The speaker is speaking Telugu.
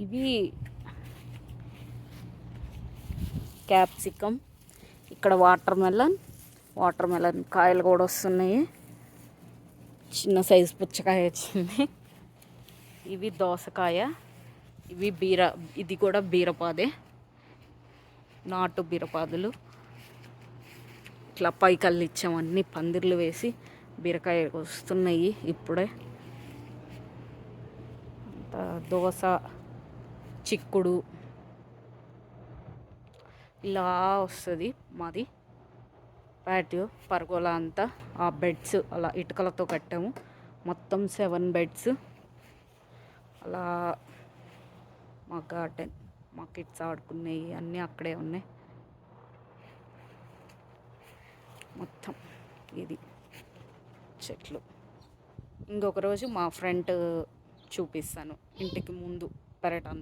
ఇవి క్యాప్సికమ్, ఇక్కడ వాటర్ మెలన్ కాయలు కూడా వస్తున్నాయి. చిన్న సైజు పుచ్చకాయ వచ్చింది. ఇవి దోసకాయ, ఇవి ఇది కూడా బీరపాదే, నాటు బీరపాదులు. ఇట్లా పైకల్లు ఇచ్చాం, అన్ని పందిర్లు వేసి బీరకాయ వస్తున్నాయి ఇప్పుడే. దోస, చిక్కుడు ఇలా వస్తుంది మాది ప్యాటియో. పరగోలా అంతా ఆ బెడ్స్ అలా ఇటుకలతో కట్టాము. మొత్తం 7 బెడ్స్. అలా మా గార్డెన్, మా కిడ్స్ ఆడుకున్నాయి అన్నీ అక్కడే ఉన్నాయి. మొత్తం ఇది చెట్లు. ఇంకొక రోజు మా ఫ్రంట్ చూపిస్తాను, ఇంటికి ముందు పెరట్ అంతా.